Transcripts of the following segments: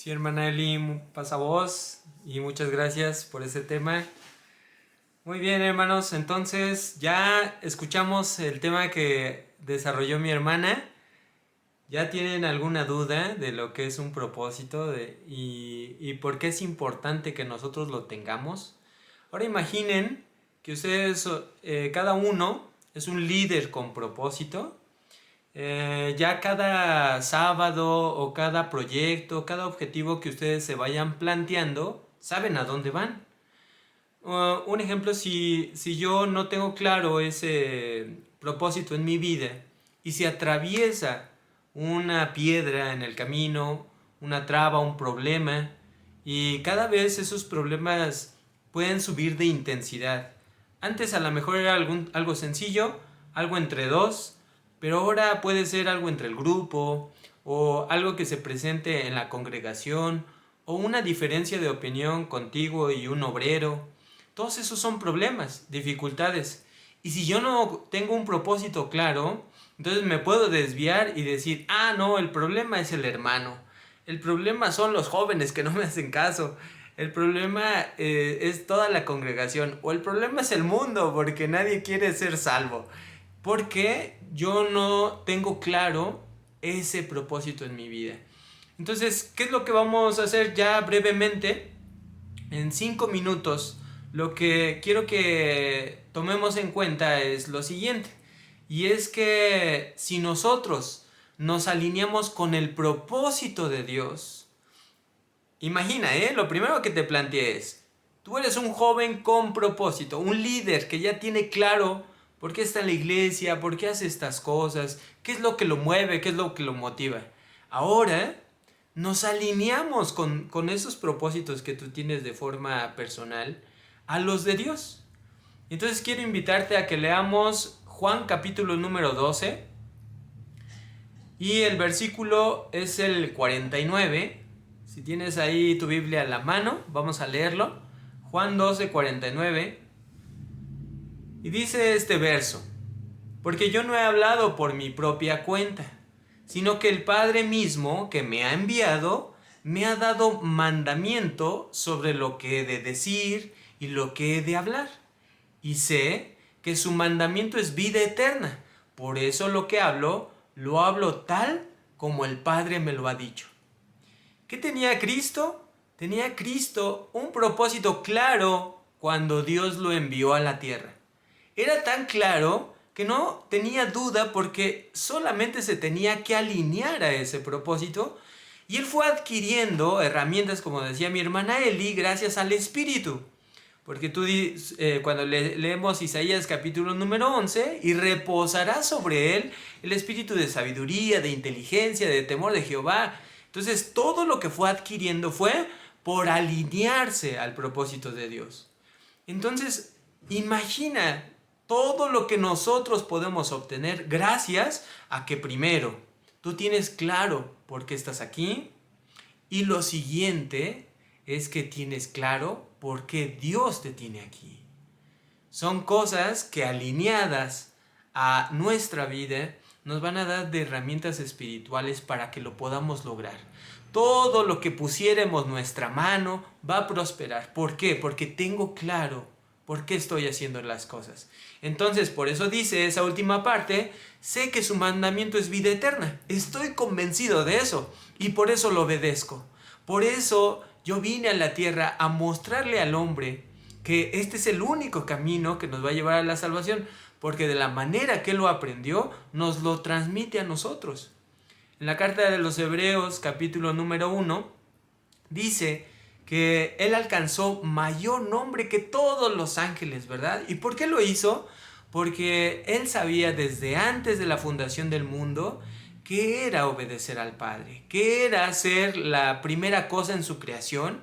Sí, hermana Eli, pasa voz y muchas gracias por ese tema. Muy bien, hermanos, entonces ya escuchamos el tema que desarrolló mi hermana. ¿Ya tienen alguna duda de lo que es un propósito y por qué es importante que nosotros lo tengamos? Ahora imaginen que ustedes, cada uno es un líder con propósito. Ya cada sábado o cada proyecto, cada objetivo que ustedes se vayan planteando, saben a dónde van. Un ejemplo, si yo no tengo claro ese propósito en mi vida y se atraviesa una piedra en el camino, una traba, un problema, y cada vez esos problemas pueden subir de intensidad. Antes a lo mejor era algo sencillo, algo entre dos, pero ahora puede ser algo entre el grupo o algo que se presente en la congregación o una diferencia de opinión contigo y un obrero. Todos esos son problemas, dificultades. Y si yo no tengo un propósito claro, entonces me puedo desviar y decir, ah, no, el problema es el hermano. El problema son los jóvenes que no me hacen caso. El problema es toda la congregación. O el problema es el mundo porque nadie quiere ser salvo. Porque yo no tengo claro ese propósito en mi vida. Entonces, ¿qué es lo que vamos a hacer ya brevemente? En 5 minutos, lo que quiero que tomemos en cuenta es lo siguiente. Y es que si nosotros nos alineamos con el propósito de Dios, imagina, lo primero que te plantees, tú eres un joven con propósito, un líder que ya tiene claro por qué está en la iglesia, por qué hace estas cosas, qué es lo que lo mueve, qué es lo que lo motiva. Ahora nos alineamos con esos propósitos que tú tienes de forma personal a los de Dios. Entonces quiero invitarte a que leamos Juan capítulo número 12 y el versículo es el 49. Si tienes ahí tu Biblia a la mano, vamos a leerlo. Juan 12, 49. Y dice este verso: porque yo no he hablado por mi propia cuenta, sino que el Padre mismo que me ha enviado me ha dado mandamiento sobre lo que he de decir y lo que he de hablar. Y sé que su mandamiento es vida eterna. Por eso lo que hablo, lo hablo tal como el Padre me lo ha dicho. ¿Qué tenía Cristo? Tenía Cristo un propósito claro cuando Dios lo envió a la tierra. Era tan claro que no tenía duda porque solamente se tenía que alinear a ese propósito y él fue adquiriendo herramientas, como decía mi hermana Eli, gracias al Espíritu. Porque cuando leemos Isaías capítulo número 11, y reposará sobre él el espíritu de sabiduría, de inteligencia, de temor de Jehová. Entonces todo lo que fue adquiriendo fue por alinearse al propósito de Dios. Entonces imagina todo lo que nosotros podemos obtener gracias a que primero tú tienes claro por qué estás aquí y lo siguiente es que tienes claro por qué Dios te tiene aquí. Son cosas que alineadas a nuestra vida nos van a dar de herramientas espirituales para que lo podamos lograr. Todo lo que pusiéramos nuestra mano va a prosperar. ¿Por qué? Porque tengo claro por qué estoy haciendo las cosas. Entonces, por eso dice esa última parte, sé que su mandamiento es vida eterna. Estoy convencido de eso y por eso lo obedezco. Por eso yo vine a la tierra a mostrarle al hombre que este es el único camino que nos va a llevar a la salvación, porque de la manera que él lo aprendió, nos lo transmite a nosotros. En la carta de los Hebreos, capítulo número 1, dice que él alcanzó mayor nombre que todos los ángeles, ¿verdad? ¿Y por qué lo hizo? Porque él sabía desde antes de la fundación del mundo que era obedecer al Padre, que era hacer la primera cosa en su creación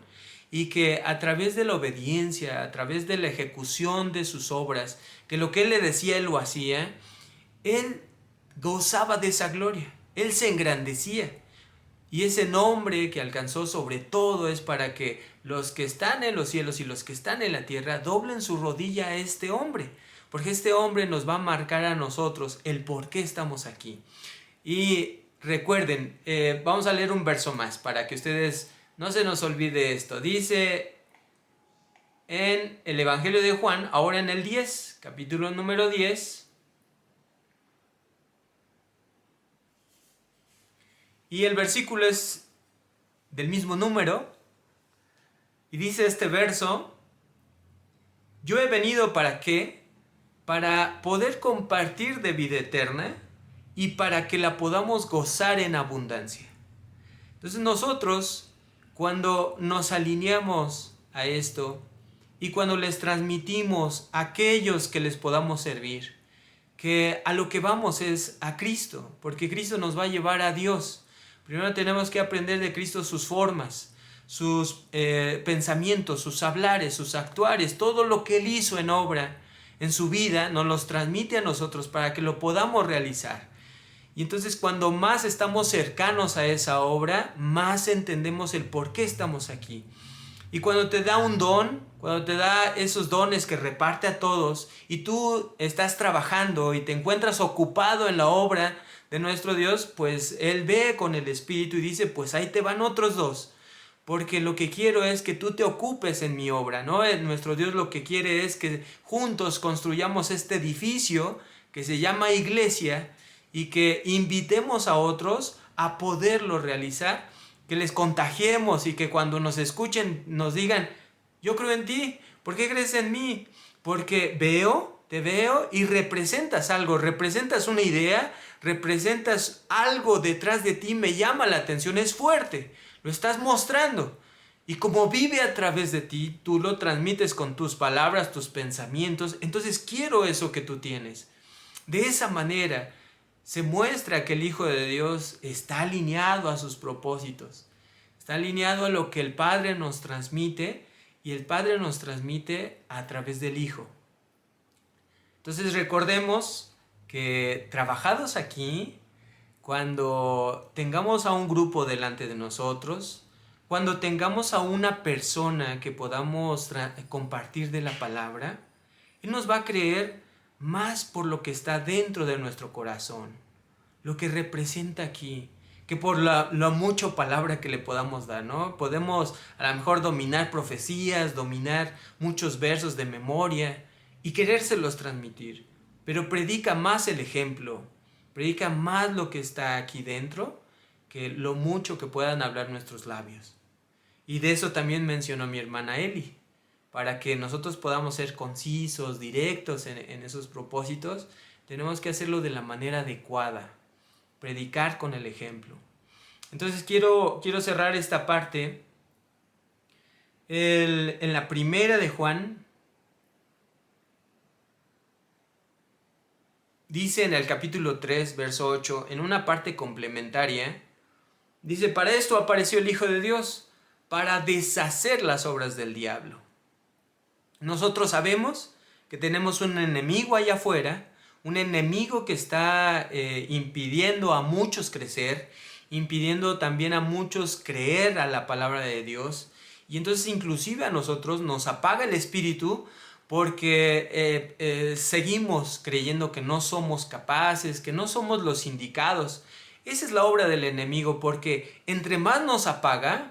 y que a través de la obediencia, a través de la ejecución de sus obras, que lo que él le decía él lo hacía, él gozaba de esa gloria, él se engrandecía. Y ese nombre que alcanzó sobre todo es para que los que están en los cielos y los que están en la tierra doblen su rodilla a este hombre. Porque este hombre nos va a marcar a nosotros el por qué estamos aquí. Y recuerden, vamos a leer un verso más para que ustedes No se nos olvide esto. Dice en el Evangelio de Juan, ahora en el 10, capítulo número 10. Y el versículo es del mismo número. Y dice este verso: yo he venido ¿para qué? Para poder compartir de vida eterna y para que la podamos gozar en abundancia. Entonces nosotros, cuando nos alineamos a esto y cuando les transmitimos a aquellos que les podamos servir, que a lo que vamos es a Cristo, porque Cristo nos va a llevar a Dios. Primero tenemos que aprender de Cristo sus formas, sus pensamientos, sus hablares, sus actuares, todo lo que Él hizo en obra, en su vida, nos los transmite a nosotros para que lo podamos realizar. Y entonces cuando más estamos cercanos a esa obra, más entendemos el por qué estamos aquí. Y cuando te da un don, cuando te da esos dones que reparte a todos y tú estás trabajando y te encuentras ocupado en la obra de nuestro Dios, pues Él ve con el Espíritu y dice, pues ahí te van otros dos. Porque lo que quiero es que tú te ocupes en mi obra, ¿no? Nuestro Dios lo que quiere es que juntos construyamos este edificio que se llama iglesia y que invitemos a otros a poderlo realizar, que les contagiemos y que cuando nos escuchen nos digan, yo creo en ti, ¿por qué crees en mí? Porque te veo y representas algo, representas una idea, representas algo detrás de ti, me llama la atención, es fuerte, lo estás mostrando. Y como vive a través de ti, tú lo transmites con tus palabras, tus pensamientos, entonces quiero eso que tú tienes. De esa manera se muestra que el Hijo de Dios está alineado a sus propósitos, está alineado a lo que el Padre nos transmite y el Padre nos transmite a través del Hijo. Entonces recordemos que trabajados aquí, cuando tengamos a un grupo delante de nosotros, cuando tengamos a una persona que podamos compartir de la palabra, Él nos va a creer más por lo que está dentro de nuestro corazón, lo que representa aquí, que por la mucha palabra que le podamos dar, ¿no? Podemos a lo mejor dominar profecías, dominar muchos versos de memoria y querérselos transmitir, pero predica más el ejemplo, predica más lo que está aquí dentro que lo mucho que puedan hablar nuestros labios. Y de eso también mencionó mi hermana Eli. Para que nosotros podamos ser concisos, directos en esos propósitos, tenemos que hacerlo de la manera adecuada, predicar con el ejemplo. Entonces quiero cerrar esta parte. En la primera de Juan, dice en el capítulo 3, verso 8, en una parte complementaria, dice, para esto apareció el Hijo de Dios, para deshacer las obras del diablo. Nosotros sabemos que tenemos un enemigo allá afuera, un enemigo que está impidiendo a muchos crecer, impidiendo también a muchos creer a la palabra de Dios. Y entonces inclusive a nosotros nos apaga el espíritu porque seguimos creyendo que no somos capaces, que no somos los indicados. Esa es la obra del enemigo, porque entre más nos apaga,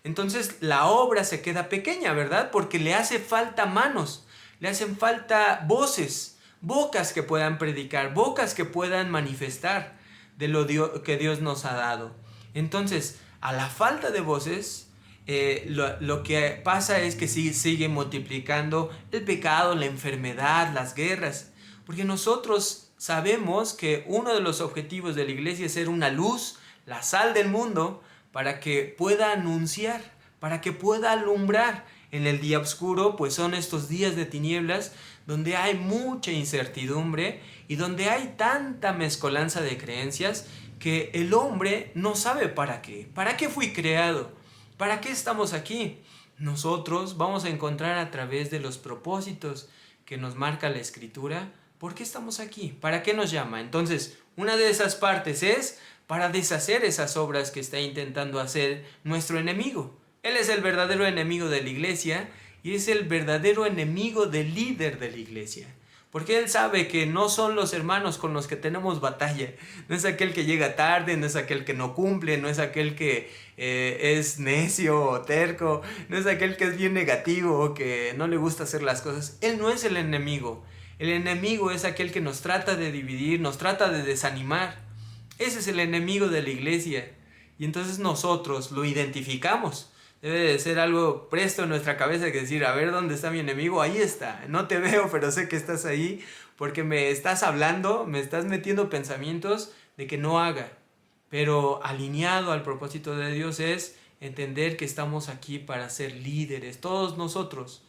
entonces la obra se queda pequeña, ¿verdad? Porque le hace falta manos, le hacen falta voces, bocas que puedan predicar, bocas que puedan manifestar de lo que Dios nos ha dado. Entonces, a la falta de voces, lo que pasa es que sigue multiplicando el pecado, la enfermedad, las guerras. Porque nosotros sabemos que uno de los objetivos de la iglesia es ser una luz, la sal del mundo, para que pueda anunciar, para que pueda alumbrar en el día oscuro, pues son estos días de tinieblas donde hay mucha incertidumbre y donde hay tanta mezcolanza de creencias que el hombre no sabe para qué fui creado, para qué estamos aquí. Nosotros vamos a encontrar a través de los propósitos que nos marca la Escritura, ¿por qué estamos aquí? ¿Para qué nos llama? Entonces, una de esas partes es para deshacer esas obras que está intentando hacer nuestro enemigo. Él es el verdadero enemigo de la iglesia y es el verdadero enemigo del líder de la iglesia. Porque Él sabe que no son los hermanos con los que tenemos batalla. No es aquel que llega tarde, no es aquel que no cumple, no es aquel que es necio o terco, no es aquel que es bien negativo o que no le gusta hacer las cosas. Él no es el enemigo. El enemigo es aquel que nos trata de dividir, nos trata de desanimar. Ese es el enemigo de la iglesia. Y entonces nosotros lo identificamos. Debe de ser algo presto en nuestra cabeza que decir, a ver, ¿dónde está mi enemigo? Ahí está. No te veo, pero sé que estás ahí porque me estás hablando, me estás metiendo pensamientos de que no haga. Pero alineado al propósito de Dios es entender que estamos aquí para ser líderes, todos nosotros,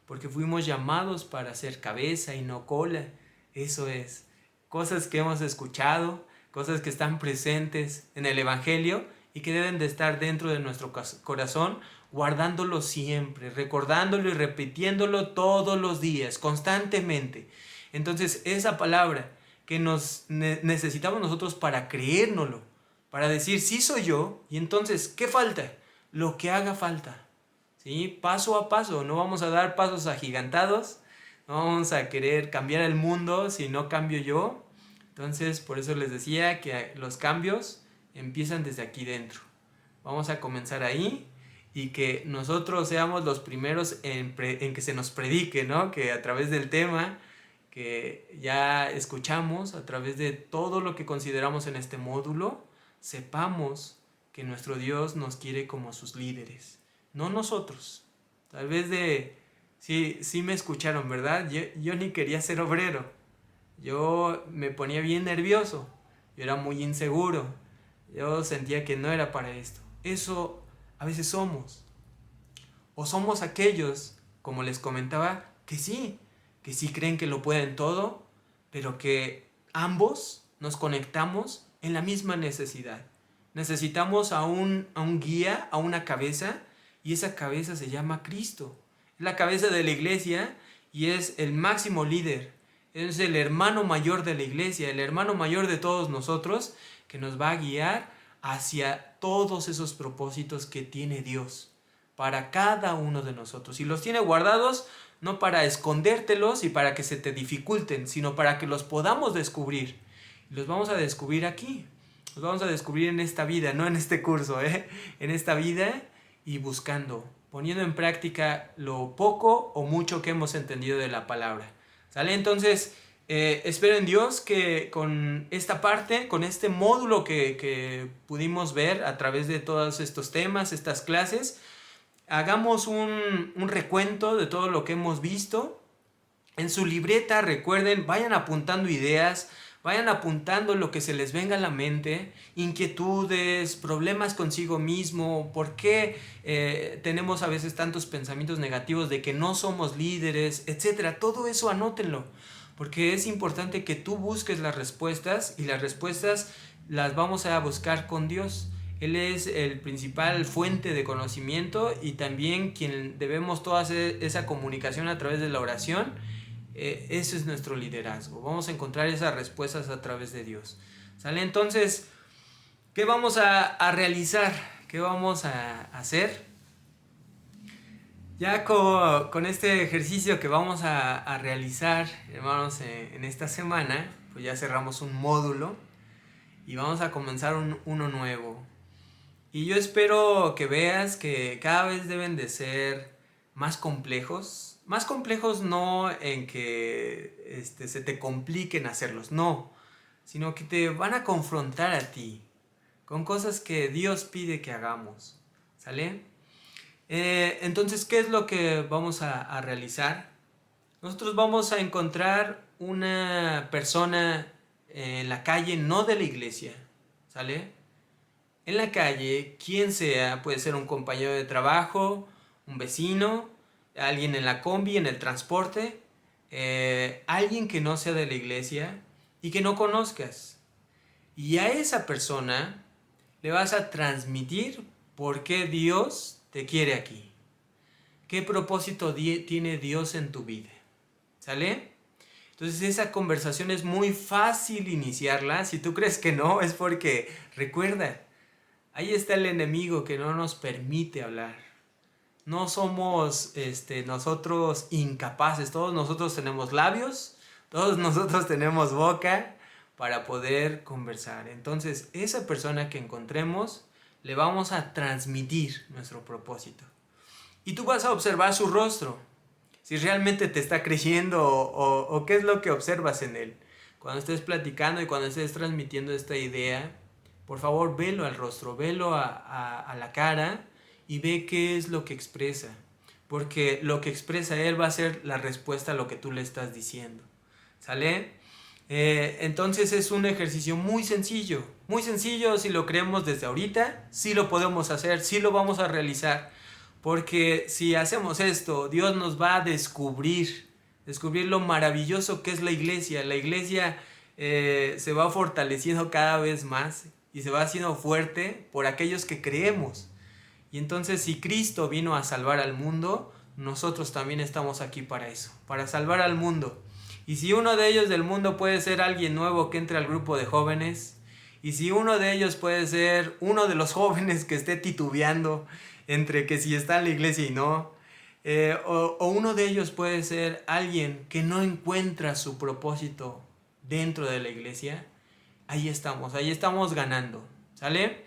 porque fuimos llamados para ser cabeza y no cola. Eso es. Cosas que hemos escuchado, cosas que están presentes en el Evangelio y que deben de estar dentro de nuestro corazón, guardándolo siempre, recordándolo y repitiéndolo todos los días, constantemente. Entonces, esa palabra que necesitamos nosotros para creérnoslo, para decir, sí soy yo, y entonces, ¿qué falta? Lo que haga falta. ¿Sí? Paso a paso, no vamos a dar pasos agigantados, no vamos a querer cambiar el mundo si no cambio yo. Entonces, por eso les decía que los cambios empiezan desde aquí dentro. Vamos a comenzar ahí y que nosotros seamos los primeros en que se nos predique, ¿no? Que a través del tema que ya escuchamos, a través de todo lo que consideramos en este módulo, sepamos que nuestro Dios nos quiere como sus líderes, no nosotros. Tal vez sí me escucharon, ¿verdad? Yo ni quería ser obrero. Yo me ponía bien nervioso. Yo era muy inseguro. Yo sentía que no era para esto. Eso a veces somos. O somos aquellos, como les comentaba, que sí creen que lo pueden todo, pero que ambos nos conectamos en la misma necesidad. Necesitamos a un guía, a una cabeza, y esa cabeza se llama Cristo. Es la cabeza de la iglesia y es el máximo líder. Es el hermano mayor de la iglesia, el hermano mayor de todos nosotros, que nos va a guiar hacia todos esos propósitos que tiene Dios para cada uno de nosotros. Y los tiene guardados no para escondértelos y para que se te dificulten, sino para que los podamos descubrir. Y los vamos a descubrir aquí. Los vamos a descubrir en esta vida, no en este curso, en esta vida, y buscando, poniendo en práctica lo poco o mucho que hemos entendido de la palabra. ¿Sale? Entonces, espero en Dios que con esta parte, con este módulo que pudimos ver a través de todos estos temas, estas clases, hagamos un recuento de todo lo que hemos visto. En su libreta, recuerden, vayan apuntando ideas, vayan apuntando lo que se les venga a la mente, inquietudes, problemas consigo mismo, por qué tenemos a veces tantos pensamientos negativos de que no somos líderes, etc. Todo eso anótenlo, porque es importante que tú busques las respuestas y las respuestas las vamos a buscar con Dios. Él es el principal fuente de conocimiento y también quien debemos toda esa comunicación a través de la oración. Eso es nuestro liderazgo. Vamos a encontrar esas respuestas a través de Dios. ¿Sale? Entonces, ¿qué vamos a realizar? ¿Qué vamos a hacer? Ya con este ejercicio que vamos a realizar, hermanos, en esta semana, pues ya cerramos un módulo y vamos a comenzar uno nuevo. Y yo espero que veas que cada vez deben de ser más complejos. Más complejos no en que se te compliquen hacerlos, no. Sino que te van a confrontar a ti con cosas que Dios pide que hagamos. ¿Sale? Entonces, ¿qué es lo que vamos a realizar? Nosotros vamos a encontrar una persona en la calle, no de la iglesia. ¿Sale? En la calle, quien sea, puede ser un compañero de trabajo, un vecino, alguien en la combi, en el transporte, alguien que no sea de la iglesia y que no conozcas. Y a esa persona le vas a transmitir por qué Dios te quiere aquí. ¿Qué propósito tiene Dios en tu vida? ¿Sale? Entonces esa conversación es muy fácil iniciarla. Si tú crees que no, es porque, recuerda, ahí está el enemigo que no nos permite hablar. No somos nosotros incapaces. Todos nosotros tenemos labios, Todos nosotros tenemos boca para poder conversar. Entonces, esa persona que encontremos, le vamos a transmitir nuestro propósito. Y tú vas a observar su rostro, si realmente te está creyendo o qué es lo que observas en él. Cuando estés platicando y cuando estés transmitiendo esta idea, por favor, velo al rostro, velo a la cara y ve qué es lo que expresa. Porque lo que expresa él va a ser la respuesta a lo que tú le estás diciendo. ¿Sale? Entonces es un ejercicio muy sencillo si lo creemos desde ahorita, sí lo podemos hacer, sí lo vamos a realizar, porque si hacemos esto, Dios nos va a descubrir lo maravilloso que es la iglesia. La iglesia se va fortaleciendo cada vez más y se va haciendo fuerte por aquellos que creemos. Y entonces si Cristo vino a salvar al mundo, nosotros también estamos aquí para eso, para salvar al mundo. Y si uno de ellos del mundo puede ser alguien nuevo que entre al grupo de jóvenes, y si uno de ellos puede ser uno de los jóvenes que esté titubeando entre que si está en la iglesia y no, o uno de ellos puede ser alguien que no encuentra su propósito dentro de la iglesia, ahí estamos ganando, ¿sale?